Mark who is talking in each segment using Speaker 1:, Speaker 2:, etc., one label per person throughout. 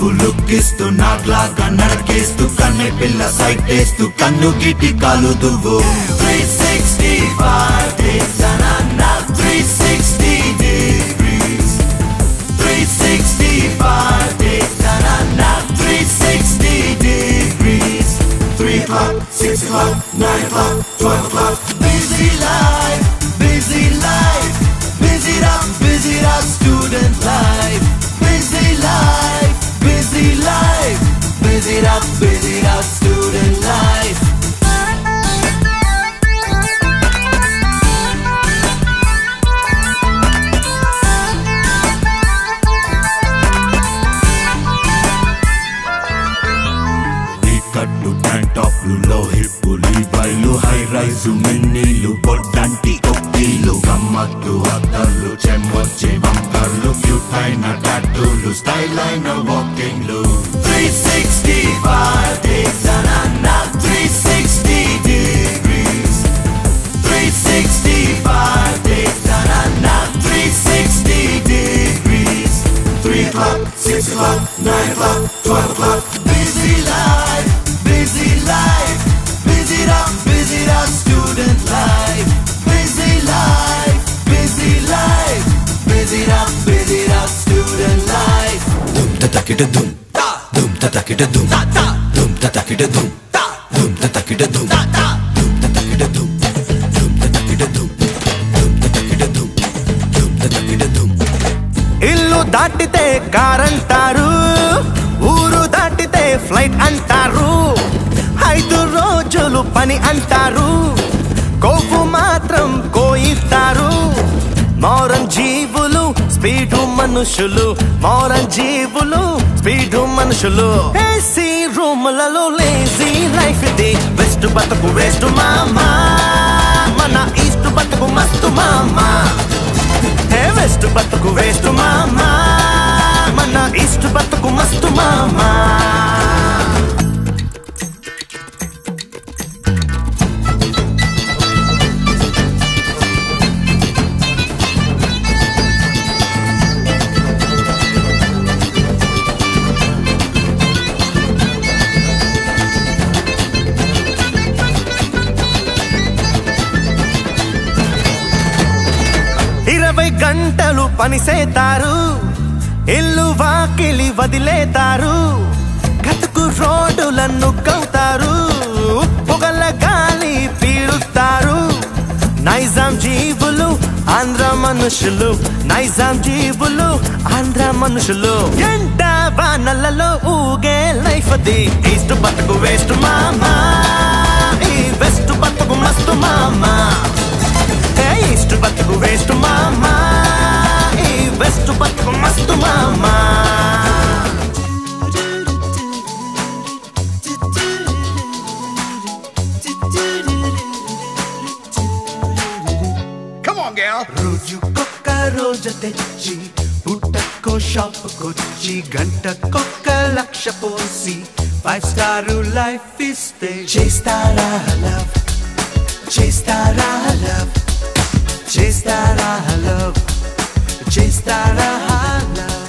Speaker 1: నువ్వు లుక్కిస్తూ నాగ్లాగా నడకేస్తూ కన్నె పిల్ల సైట్ వేస్తూ కన్ను గిట్టి కాలు దువ్వు 365 days అన్నా 360 degrees 365 days అన్నా 360 degrees 3 o'clock 6 o'clock 9 o'clock 12 o'clock busy life busy life busy up student life busy life busy life busy up student life కట్టు tank టాప్లు లో హిప్పులు లీవైలు హై రైజు మిన్నీలు బొడ్డంటి కొక్కీలు గమ్మత్తు అద్దర్లు చెమ్మొచ్చే వంకర్లు క్యూట్ అయిన టాటూలు స్టైల్ అయిన వాకింగ్లు 365 days అన్నా 360 degrees 365 days అన్నా 360 degrees 3 o'clock 6 o'clock 9 o'clock 12 o'clock busy life busy life busy up student life busy life busy life busy up student life dum ta takita dum dum ta takita dum dum ta takita dum dum ta takita dum dum ta takita dum dum ta takita dum dum ta takita dum dum ta takita dum
Speaker 2: ఇల్లు దాటితే car అంటారు ఊరు దాటితే flight అంటారు 5 రోజులు పని అంటారు కోపు మాత్రం కోయిస్తారు మోరన్ జీవులు స్పీడు మనుషులు మోరన్ జీవులు స్పీడు మనుషులు ఏసీ రూములలో లేజీ లైఫ్ ఇది వెస్ట్ బతుకు వేస్ట్ మామా మన ఈస్ట్ బతుకు మస్తు మామా వెస్ట్ బతుకు వేస్ట్ మామా మన ఈస్ట్ బతుకు మస్తు మామా గంటలు పనిసేతారు ఇల్లు వాకిలి వదిలేతారు గతుకు రోడ్డులను కౌతారు పొగల గాలి పీలుస్తారు నైజాం జీవులు ఆంధ్ర మనుషులు నైజాం జీవులు ఆంధ్ర మనుషులు ఎండ వానలలో ఊగే లైఫ్ అది ఈస్ట్ బతుకు వేస్ట్ మామా ఈ వెస్ట్ బతుకు మస్తు మామా ఈస్ట్ బతుకు వేస్ట్ మామా ఈ వెస్ట్ బతుకు మస్తు మామా రోజుకొక్క రోజు తెచ్చి పుట్టకో షాప్ కొచ్చి గంటకొక్క లక్ష పోసి 5 స్టార్ లైఫ్ ఇస్తే చేస్తారా లవ్ చేస్తారా లవ్ చేస్తారా లవ్ చేస్తారా లవ్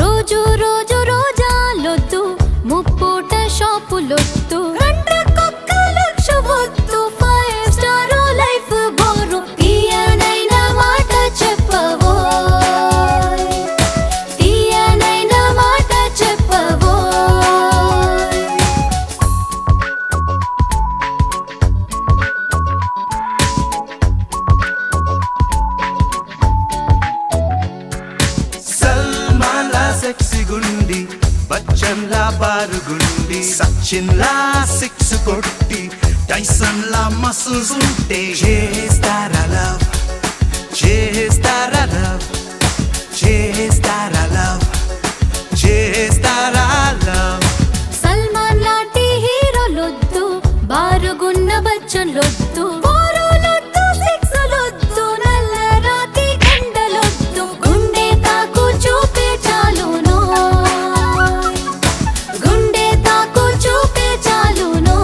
Speaker 3: రోజు రోజు రోజాలొద్దు ముప్పూట షాపులొద్దు గంటకొక్క లక్ష వద్దు 5 స్టార్ లైఫ్ బోరు తీయనైన మాట చెప్పవో తీయనైన మాట చెప్పవో
Speaker 2: సెక్సీ గుండి బచ్చన్ లా బారుగుండి సచిన్ లా 6 కొట్టి టైసన్ లా మసిల్స్ ఉంటే చేస్తారా లవ్ చేస్తారా లవ్ చేస్తారా లవ్ చేస్తారా లవ్
Speaker 3: సల్మాన్ లాంటి హీరోలొద్దు బారుగున్న బచ్చన్లొద్దు బోరులొద్దు సెక్సులొద్దు నల్ల రాతి కండలొద్దు గుండె తాకు చూపే చాలునో గుండె తాకు చూపే చాలునో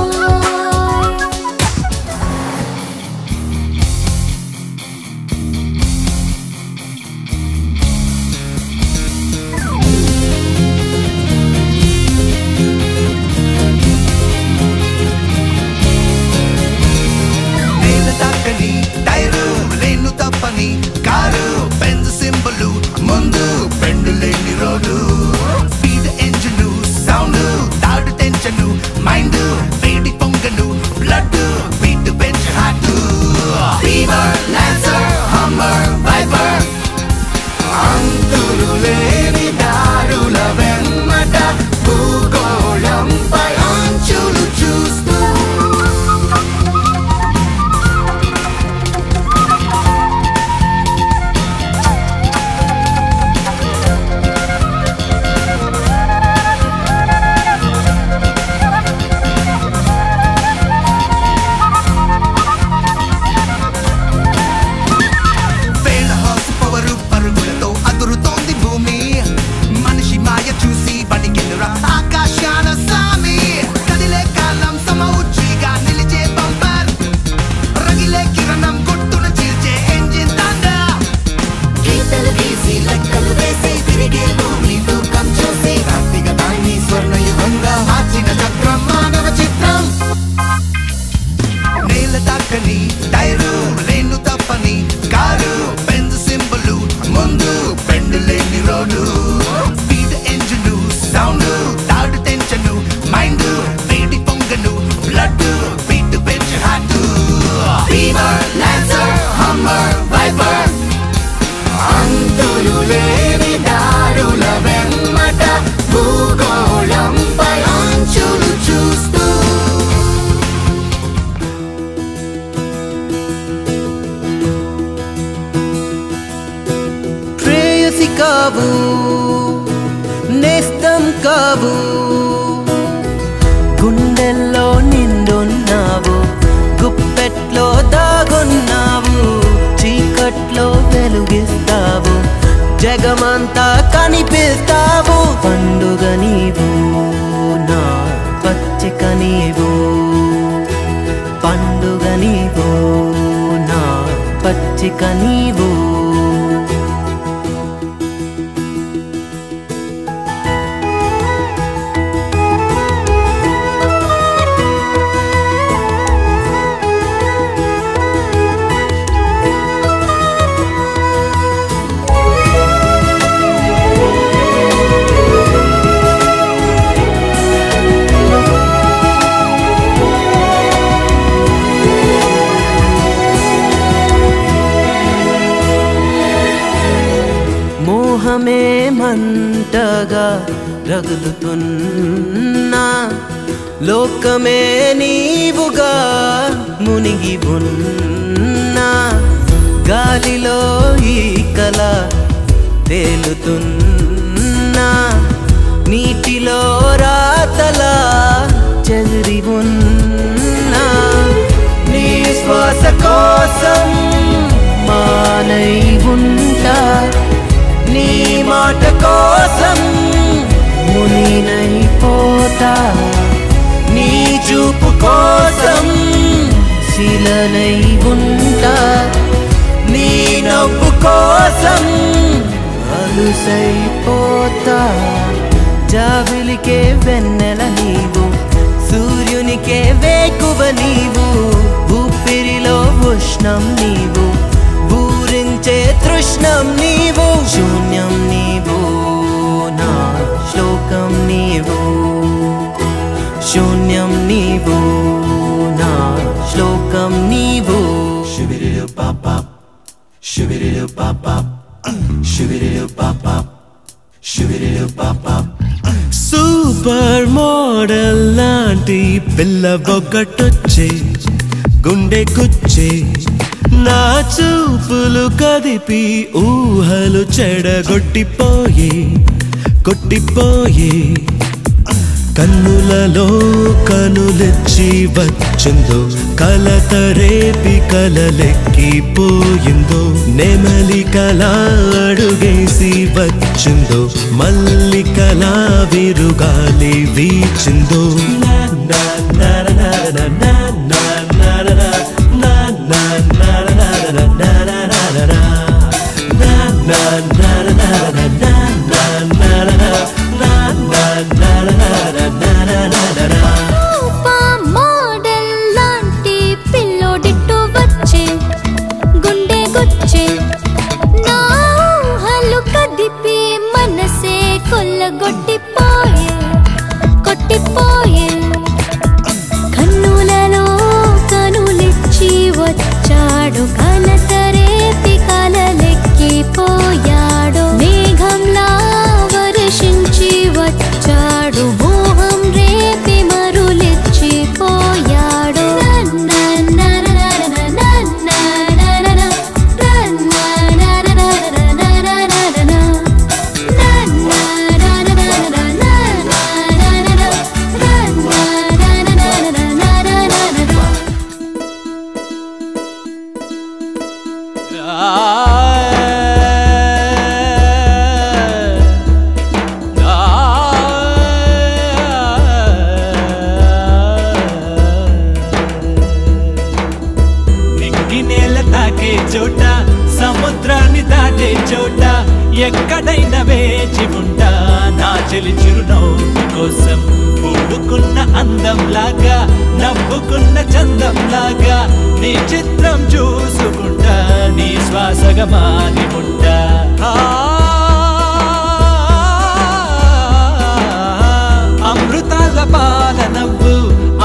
Speaker 2: పచ్చిక నీవు మోహమే మంటగా రగులుతున్నా లోకమే నీవుగా మునిగి ఉన్నా గాలిలో ఈ కల తేలుతున్నా నీటిలో రాతలా చెదిరి ఉన్నా నీ శ్వాస కోసం మానై ఉంటా నీ మాట కోసం మునినైపోతా నీ చూపు కోసం శిలనై ఉంటా నీ నవ్వు కోసం అలుసైపోతా జాబిలికే వెన్నెల నీవు సూర్యునికే వేకువ నీవు ఊపిరిలో ఉష్ణం నీవు ఊరించే తృష్ణం నీవు శూన్యం నీవు నా శ్లోకం నీవు శూన్యం నీవు నా శ్లోకం నీవు
Speaker 1: Shoo-be-doo-bop-bop, shoo-be-doo-bop-bop, shoo-be-doo-bop-bop, shoo-be-doo-bop-bop.
Speaker 4: Super model లాంటి పిల్ల ఒకటొచ్చే గుండె గుచ్చే నా చూపులు కదిపి ఊహలు చెడగొట్టిపోయే కొట్టిపోయే కన్నులలో కనులెచ్చి వచ్చిందో కలత రేపి కలలెక్కిపోయిందో నెమలికలా అడుగేసి వచ్చిందో మల్లికలా విరుగాలి వీచిందో
Speaker 3: మోడల్ లాంటి పిల్లోడిట్టు వచ్చే గుండె గుచ్చే నా ఊహలు కదిపి మనసే కొల్లగొట్టిపోయే కొట్టిపోయే కన్నులలో కనులిచ్చి వచ్చాడు కలత రేపి కలలెక్కిపోయాడు మేఘంలా వర్షించి వచ్చాడు మోహం రేపి మరులిచ్చిపోయాడు
Speaker 4: చోట సముద్రాన్ని దాటే చోట ఎక్కడైనా వేచి ఉంటా నా చెలి చిరునవ్వు కోసం పువ్వుకున్న అందం లాగా నవ్వుకున్న చందం లాగా నీ చిత్రం చూసుకుంటా నీ శ్వాసగా మారి ఉంటా అమృతాల పాల నవ్వు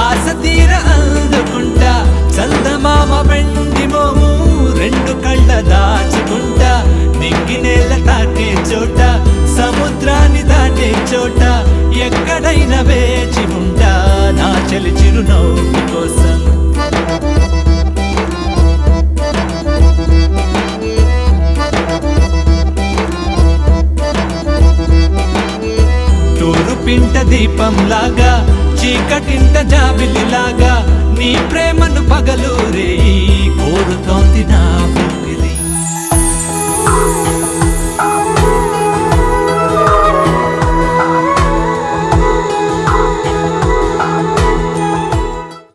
Speaker 4: ఆశ తీర అందుకుంటా చందమామ వెండి మోము రెండు కళ్ళ దాచుకుంటా నింగి నేల తాకే చోట సముద్రాన్ని దాటే చోట ఎక్కడైనా వేచి ఉంటా నా చెలి చిరునవ్వు కోసం తూరుపింట దీపం లాగా చీకటింట జాబిలి లాగా నీ ప్రేమను పగలూరే కోరుతో